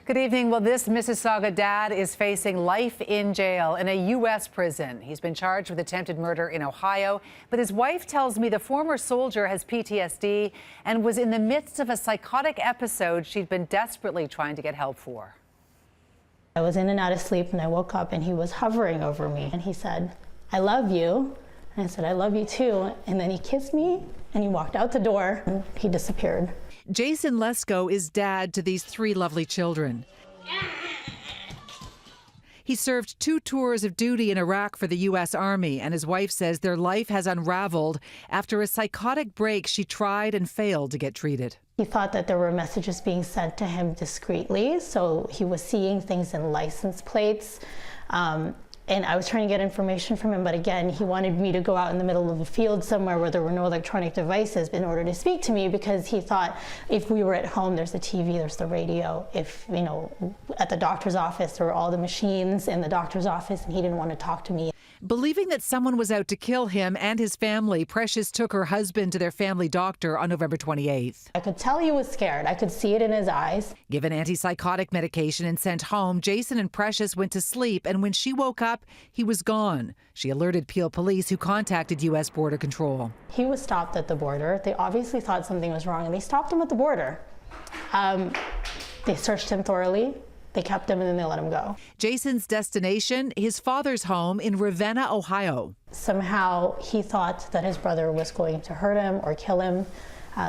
Good evening. Well, this Mississauga dad is facing life in jail in a U.S. prison. He's been charged with attempted murder in Ohio, but his wife tells me the former soldier has PTSD and was in the midst of a psychotic episode she'd been desperately trying to get help for. I was in and out of sleep and I woke up and he was hovering over me and he said, "I love you." And I said, "I love you too." And then he kissed me and he walked out the door and he disappeared. Jason Lesko is dad to these 3 lovely children. He served 2 tours of duty in Iraq for the U.S. Army, and his wife says their life has unraveled after a psychotic break she tried and failed to get treated. He thought that there were messages being sent to him discreetly, so he was seeing things in license plates. And I was trying to get information from him, but again, he wanted me to go out in the middle of a field somewhere where there were no electronic devices in order to speak to me, because he thought if we were at home, there's the TV, there's the radio. If, you know, at the doctor's office, there were all the machines in the doctor's office, and he didn't want to talk to me. Believing that someone was out to kill him and his family, Precious took her husband to their family doctor on November 28th. I could tell he was scared. I could see it in his eyes. Given antipsychotic medication and sent home, Jason and Precious went to sleep, and when she woke up, he was gone. She alerted Peel Police, who contacted U.S. Border Control. He was stopped at the border. They obviously thought something was wrong, and they stopped him at the border. They searched him thoroughly. They kept him and then they let him go. Jason's destination, his father's home in Ravenna, Ohio. Somehow he thought that his brother was going to hurt him or kill him,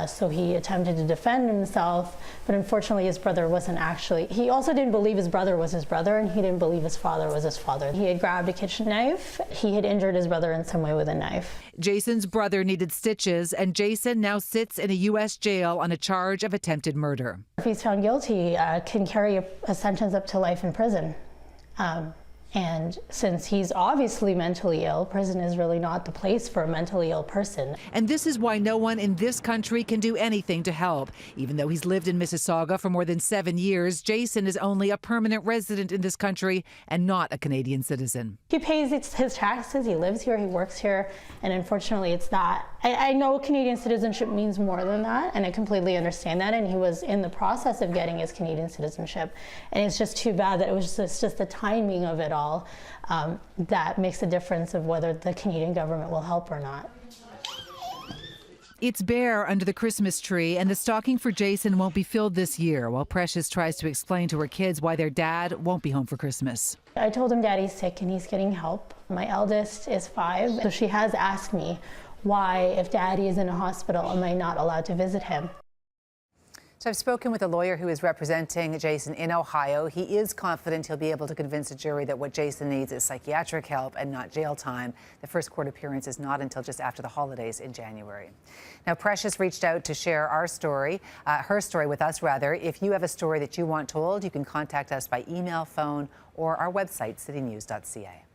so he attempted to defend himself, but unfortunately his brother wasn't actually. He also didn't believe his brother was his brother, and he didn't believe his father was his father. He had grabbed a kitchen knife. He had injured his brother in some way with a knife. Jason's brother needed stitches, and Jason now sits in a U.S. jail on a charge of attempted murder. If he's found guilty, can carry a sentence up to life in prison. And since he's obviously mentally ill, prison is really not the place for a mentally ill person. And this is why no one in this country can do anything to help. Even though he's lived in Mississauga for more than 7 years, Jason is only a permanent resident in this country and not a Canadian citizen. He pays his taxes, he lives here, he works here, and unfortunately it's not. I know Canadian citizenship means more than that, and I completely understand that, and he was in the process of getting his Canadian citizenship. And it's just too bad that it was just the timing of it all that makes a difference of whether the Canadian government will help or not. It's bare under the Christmas tree, and the stocking for Jason won't be filled this year, while Precious tries to explain to her kids why their dad won't be home for Christmas. I told him Daddy's sick and he's getting help. My eldest is 5, so she has asked me why, if Daddy is in a hospital, am I not allowed to visit him? So I've spoken with a lawyer who is representing Jason in Ohio. He is confident he'll be able to convince a jury that what Jason needs is psychiatric help and not jail time. The first court appearance is not until just after the holidays in January. Now, Precious reached out to share her story with us, rather. If you have a story that you want told, you can contact us by email, phone, or our website, citynews.ca.